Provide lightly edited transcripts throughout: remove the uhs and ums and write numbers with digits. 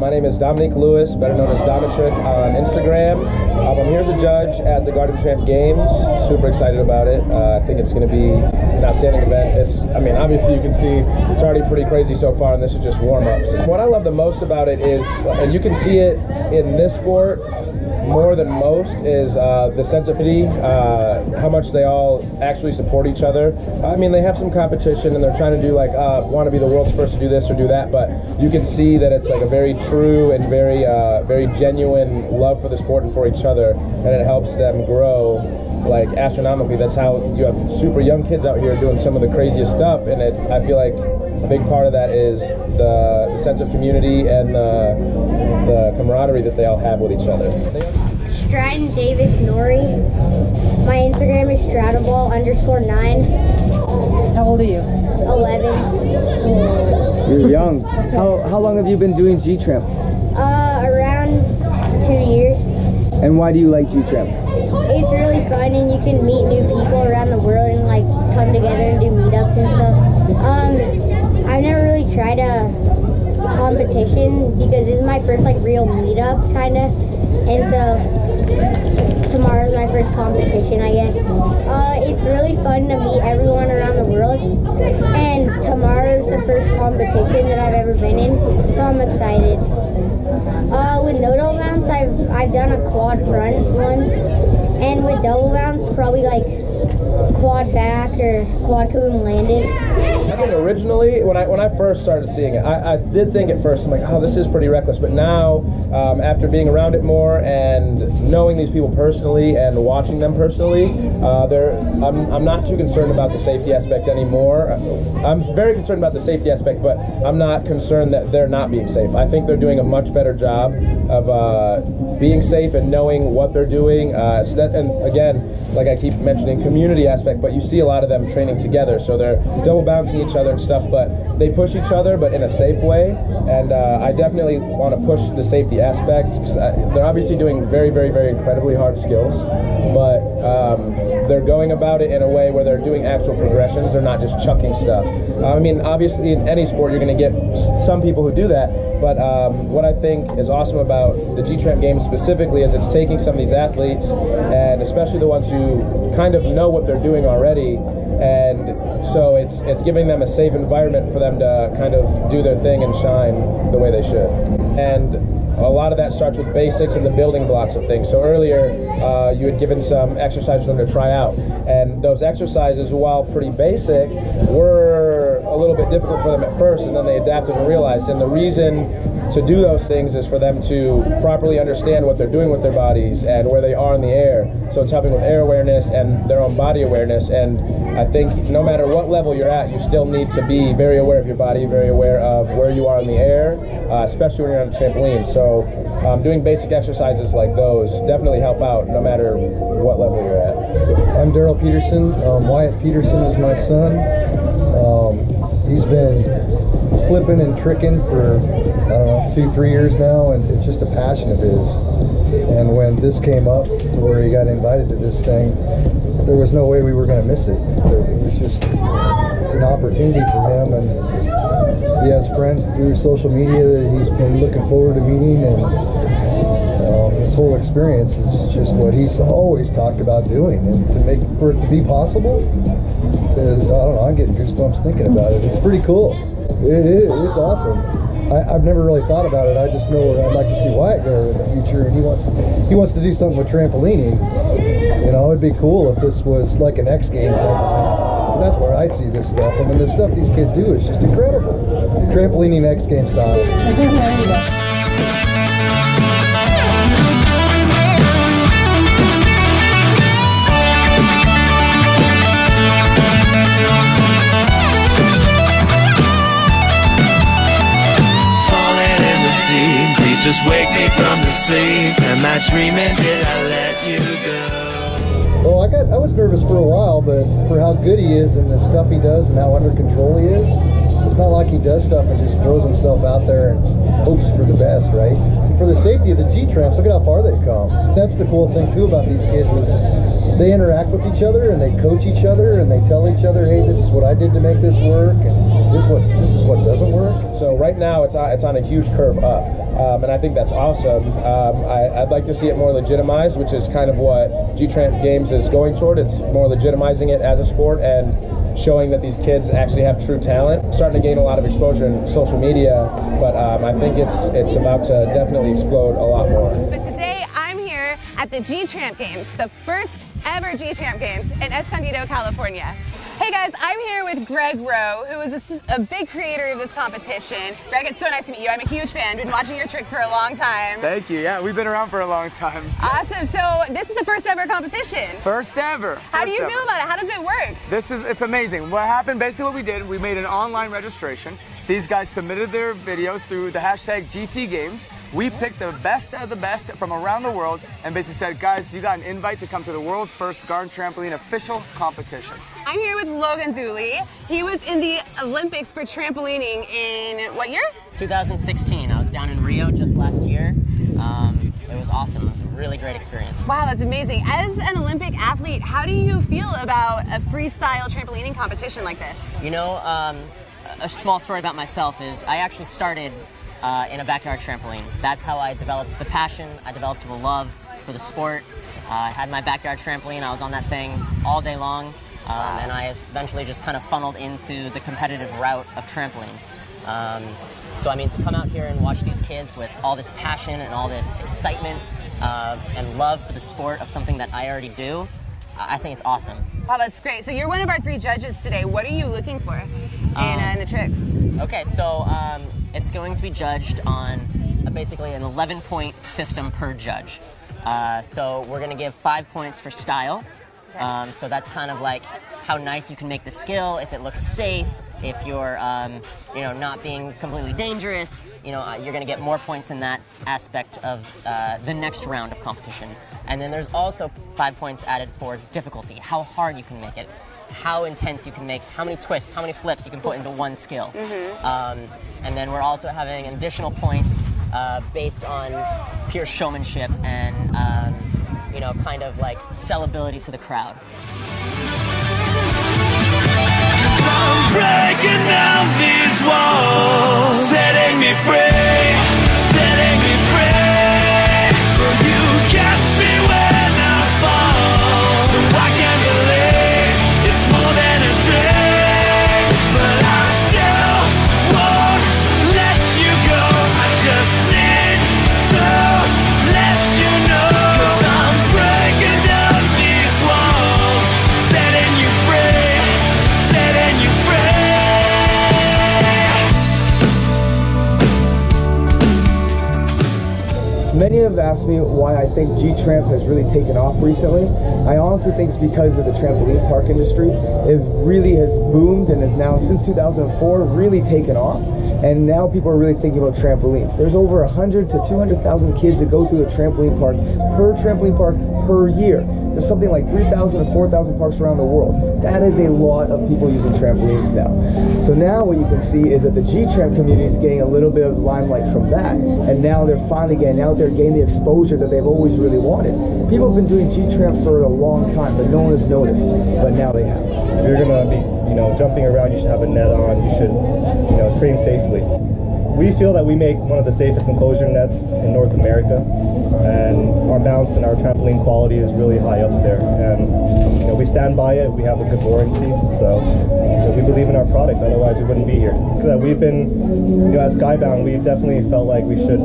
My name is Dominique Lewis, better known as Domitric on Instagram. I'm here as a judge at the Garden Tramp Games. Super excited about it. I think it's going to be an outstanding event. I mean, obviously you can see it's already pretty crazy so far, and this is just warm-ups. What I love the most about it is, and you can see it in this sport more than most, is the sensitivity, how much they all actually support each other. I mean, they have some competition and they're trying to do like, want to be the world's first to do this or do that, but you can see that it's like a very true and very, very genuine love for the sport and for each other, and it helps them grow like astronomically. That's how you have super young kids out here doing some of the craziest stuff, and I feel like a big part of that is the sense of community and the camaraderie that they all have with each other. Stratton Davis Norrie. My Instagram is strattoball_9. How old are you? 11. You're young. How long have you been doing G-Tramp? Around 2 years. And why do you like G-Tramp? It's really fun, and you can meet new people around the world and like come together and do meetups and stuff. I've never really tried a competition because this is my first like real meetup kind of, and so tomorrow's my first competition, I guess. It's really fun to meet everyone around the world, and tomorrow's the first competition that I've ever been in, so I'm excited. With no double bounce, I've done a quad front once, and with double bounce, probably like quad back or quad boom landed. I think originally, when I first started seeing it, I did think at first, I'm like, oh, this is pretty reckless. But now, after being around it more and knowing these people personally and watching them personally, I'm not too concerned about the safety aspect anymore. I'm very concerned about the safety aspect, but I'm not concerned that they're not being safe. I think they're doing a much better job of being safe and knowing what they're doing. And again, like I keep mentioning, community aspect, but you see a lot of them training together, so they're double bouncing each other and stuff, but they push each other, but in a safe way. And I definitely want to push the safety aspect, because they're obviously doing very, very, very incredibly hard skills, but they're going about it in a way where they're doing actual progressions. They're not just chucking stuff. I mean, obviously in any sport you're going to get some people who do that, but what I think is awesome about the G-Tramp Games specifically is it's taking some of these athletes, and especially the ones who kind of know what they're doing already, and so it's giving them a safe environment for them to kind of do their thing and shine the way they should. And a lot of that starts with basics and the building blocks of things. So earlier, you had given some exercises for them to try out, and those exercises, while pretty basic, were a little bit difficult for them at first, and then they adapted and realized. And the reason to do those things is for them to properly understand what they're doing with their bodies and where they are in the air. So it's helping with air awareness and their own body awareness. And I think no matter what level you're at, you still need to be very aware of your body, very aware of where you are in the air, especially when you're on a trampoline. So doing basic exercises like those definitely help out no matter what level you're at. I'm Daryl Peterson. Wyatt Peterson is my son. He's been flipping and tricking for, I don't know, 2-3 years now, and it's just a passion of his. And when this came up to where he got invited to this thing, there was no way we were going to miss it. It was just, it's an opportunity for him, and he has friends through social media that he's been looking forward to meeting, and this whole experience is just what he's always talked about doing, and for it to be possible, I don't know, I'm getting goosebumps thinking about it. It's pretty cool. It is. It's awesome. I've never really thought about it. I just know I'd like to see Wyatt go in the future, and he wants to do something with trampolining. You know, it'd be cool if this was like an X game type of thing. That's where I see this stuff. I mean, the stuff these kids do is just incredible. Trampolining X game style. Just wake me from the sleep. Am I dreaming? Did I let you go? Well, I was nervous for a while, but for how good he is and the stuff he does and how under control he is, it's not like he does stuff and just throws himself out there and hopes for the best, right? And for the safety of the G-Tramps, look at how far they've come. That's the cool thing too about these kids is they interact with each other and they coach each other and they tell each other, hey, this is what I did to make this work. And this is what doesn't work. So right now it's on a huge curve up, and I think that's awesome. I'd like to see it more legitimized, which is kind of what G-Tramp Games is going toward. It's more legitimizing it as a sport and showing that these kids actually have true talent. It's starting to gain a lot of exposure in social media, but I think it's about to definitely explode a lot more. But today I'm here at the G-Tramp Games, the first ever G-Tramp Games in Escondido, California. Hey guys, I'm here with Greg Roe, who is a big creator of this competition. Greg, it's so nice to meet you. I'm a huge fan. Been watching your tricks for a long time. Thank you. Yeah, we've been around for a long time. Awesome. So this is the first ever competition. First ever. How do you feel about it? How does it work? It's amazing. What happened, basically what we did, we made an online registration. These guys submitted their videos through the hashtag GTGames. We picked the best of the best from around the world and basically said, guys, you got an invite to come to the world's first Garden Trampoline official competition. I'm here with Logan Dooley. He was in the Olympics for trampolining in what year? 2016. I was down in Rio just last year. It was awesome. It was a really great experience. Wow, that's amazing. As an Olympic athlete, how do you feel about a freestyle trampolining competition like this? You know, a small story about myself is I actually started in a backyard trampoline. That's how I developed the passion. I developed the love for the sport. I had my backyard trampoline. I was on that thing all day long. And I eventually just kind of funneled into the competitive route of trampoline. So I mean, to come out here and watch these kids with all this passion and all this excitement and love for the sport of something that I already do, I think it's awesome. Wow, that's great. So you're one of our 3 judges today. What are you looking for in the tricks? Okay, so it's going to be judged on basically an 11-point system per judge. So we're going to give 5 points for style. So that's kind of like how nice you can make the skill, if it looks safe, if you're you know, not being completely dangerous. You know, you're going to get more points in that aspect of the next round of competition. And then there's also 5 points added for difficulty, how hard you can make it, how intense you can make, how many twists, how many flips you can put into one skill. And then we're also having additional points based on pure showmanship and you know, kind of like sellability to the crowd. I'm breaking down these walls, setting me free, setting me free. Will you catch me when I fall? So I can't believe it's more than a dream, but I still won't let you go. I just need to let you know, 'cause I'm breaking down these walls, setting you free, setting you free. Many have asked me why I think G-Tramp has really taken off recently. I honestly think it's because of the trampoline park industry. It really has boomed and has now, since 2004, really taken off. And now people are really thinking about trampolines. There's over 100 to 200,000 kids that go through a trampoline park per year. There's something like 3,000 to 4,000 parks around the world. That is a lot of people using trampolines now. So now what you can see is that the G-Tramp community is getting a little bit of limelight from that. And now they're finally getting out there, getting the exposure that they've always really wanted. People have been doing G-Tramp for a long time, but no one has noticed. But now they have. If you're gonna be, you know, jumping around, you should have a net on. You should, you know, train safely. We feel that we make one of the safest enclosure nets in North America, and our bounce and our trampoline quality is really high up there. And you know, we stand by it. We have a good warranty, so we believe in our product. Otherwise, we wouldn't be here. Because we've been, you know, at Skybound, we definitely felt like we should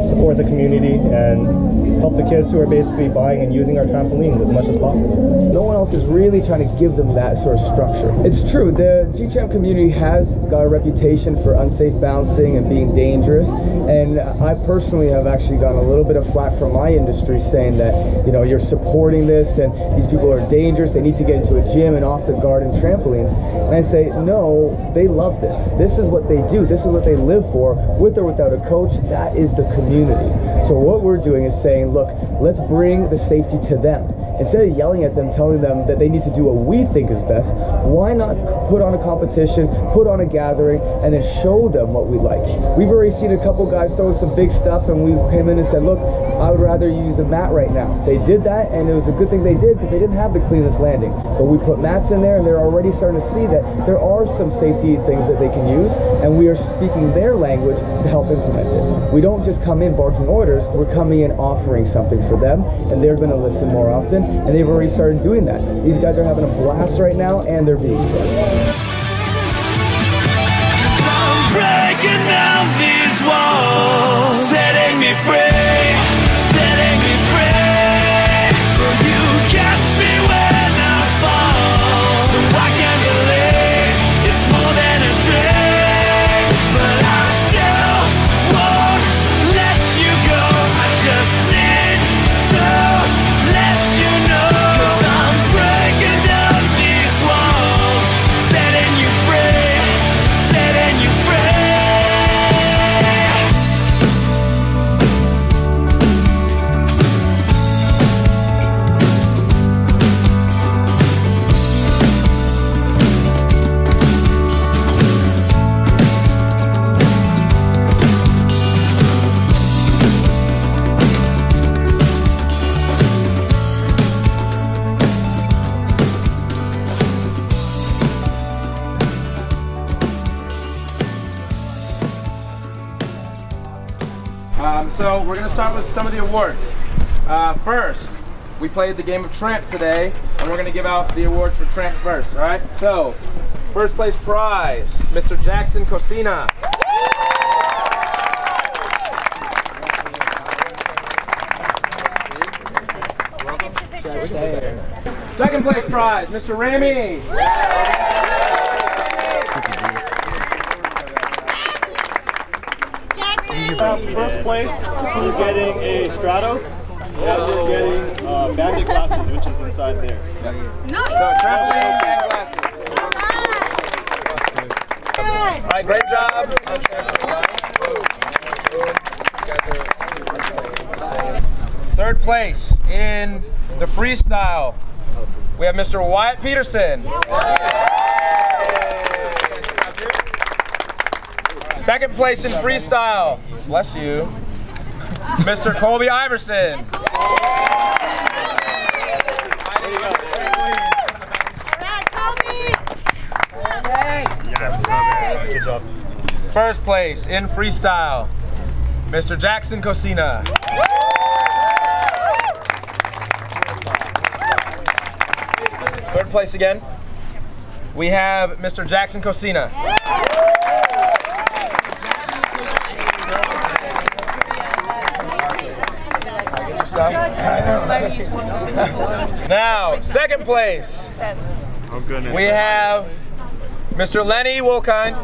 support the community and help the kids who are basically buying and using our trampolines as much as possible. No one else is really trying to give them that sort of structure. It's true, the G-Tramp community has got a reputation for unsafe bouncing and being dangerous, and I personally have actually gotten a little bit of flack from my industry saying that, you know, you're supporting this and these people are dangerous, they need to get into a gym and off the garden trampolines. And I say, no, they love this. This is what they do. This is what they live for, with or without a coach. That is the community. So what we're doing is saying, look, let's bring the safety to them. instead of yelling at them, telling them that they need to do what we think is best, why not put on a competition, put on a gathering, and then show them what we like? We've already seen a couple guys throw some big stuff, and we came in and said, look, I would rather use a mat right now. They did that, and it was a good thing they did because they didn't have the cleanest landing. But we put mats in there, and they're already starting to see that there are some safety things that they can use, and we are speaking their language to help implement it. We don't just come in barking orders, we're coming in offering something for them, and they're going to listen more often, and they've already started doing that. These guys are having a blast right now, and they're being safe. Breaking down these walls, setting me free, setting me free. Will you catch me when I fall? So I can believe it's more than a dream, but I still won't let you go. I just need to let you know, 'cause I'm breaking down these walls, setting you free, setting you free. So we're going to start with some of the awards. First, we played the game of Tramp today, and we're going to give out the awards for Tramp first, all right? So, first place prize, Mr. Jackson Cocina. Second place prize, Mr. Ramy. First place, you're getting a Stratos, and you're getting bandit glasses, which is inside there. Nice. So trampoline and glasses. All right, great job. Third place in the freestyle, we have Mr. Wyatt Peterson. Second place in freestyle, bless you, Mr. Colby Iverson. Good job. First place in freestyle, Mr. Jackson Cocina. Third place again, we have Mr. Jackson Cocina. Now, second place, we have Mr. Lenny Wolkind.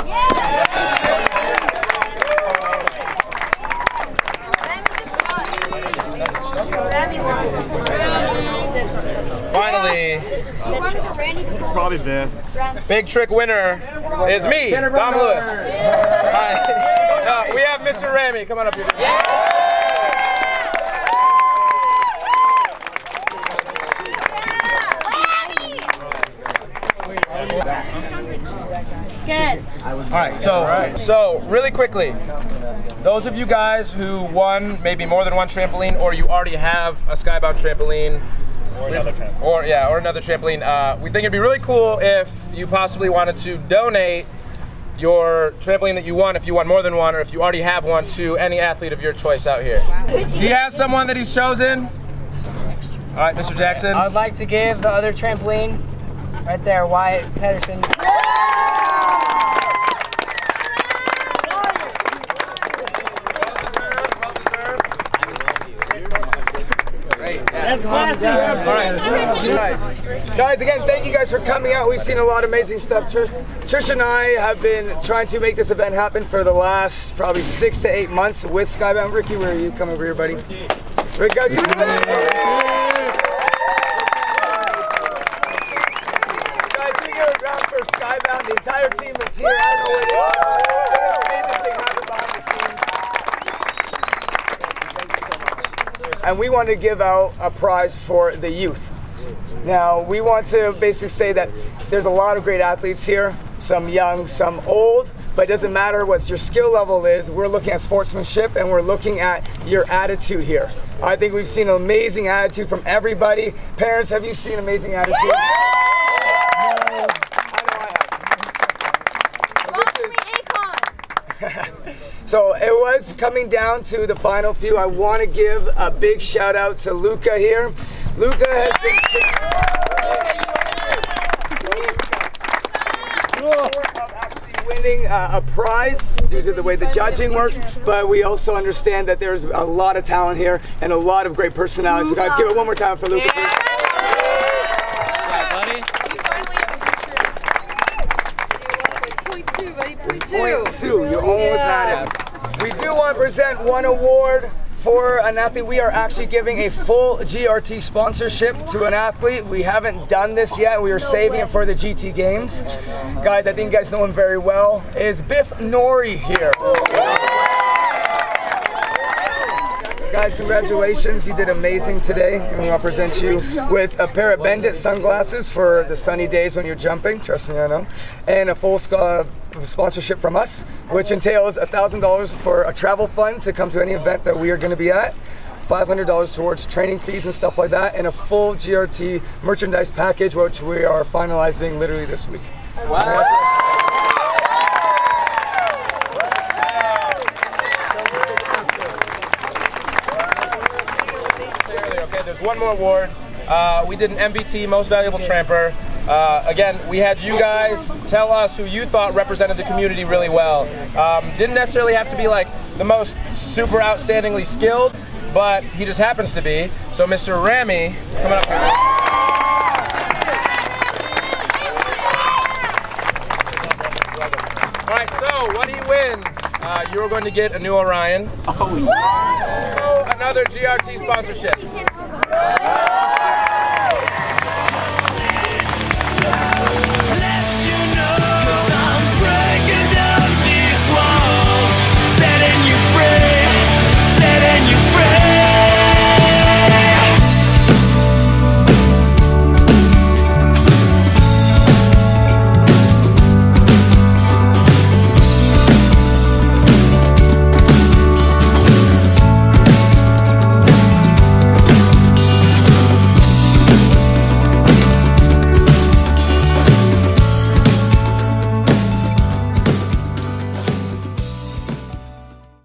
Finally, It's probably Biff. big trick winner is me, Tom Lewis. All right. No, we have Mr. Ramy. Come on up here. Good. All right, so really quickly, those of you guys who won maybe more than one trampoline, or you already have a skybound trampoline, Or another trampoline. or another trampoline, we think it'd be really cool if you possibly wanted to donate your trampoline that you won, if you won more than one, or if you already have one, to any athlete of your choice out here. He has someone that he's chosen. All right, Mr. Jackson. I would like to give the other trampoline right there, Wyatt Peterson. That's classy. All right. Nice. Guys, again, thank you guys for coming out. We've seen a lot of amazing stuff. Trish and I have been trying to make this event happen for the last probably 6 to 8 months with Skybound. Ricky, where are you? Come over here, buddy. Rick, guys, guys, we give a round for Skybound. The entire team is here. I don't know where they are. They made this thing happen behind the scenes. And we want to give out a prize for the youth. Now, we want to basically say that there's a lot of great athletes here, some young, some old, but it doesn't matter what your skill level is. We're looking at sportsmanship and we're looking at your attitude here. I think we've seen an amazing attitude from everybody. Parents, have you seen amazing attitude? So it was coming down to the final few. I want to give a big shout out to Luca here. Luca has been of actually winning a prize due to the way the judging works, but we also understand that there's a lot of talent here and a lot of great personalities. So guys, give it one more time for Luca. Yeah. Point two, you almost had it. We do want to present one award for an athlete. We are actually giving a full GRT sponsorship to an athlete. We haven't done this yet. We are saving it for the GT Games. Guys, I think you guys know him very well. Is BIFF NORRIE here? Guys, congratulations. You did amazing today. And we want to present you with a pair of Bendit sunglasses for the sunny days when you're jumping. Trust me, I know. And a full sponsorship from us, which entails $1,000 for a travel fund to come to any event that we are going to be at, $500 towards training fees and stuff like that, and a full GRT merchandise package, which we are finalizing literally this week. Wow. Okay, there's one more award. We did an MVT, Most Valuable Tramper. Again, we had you guys tell us who you thought represented the community really well. Didn't necessarily have to be like the most super outstandingly skilled, but he just happens to be. So Mr. Rami, coming up here. All right, so what he wins, you're going to get a new Orion. Oh, yeah. So another GRT sponsorship.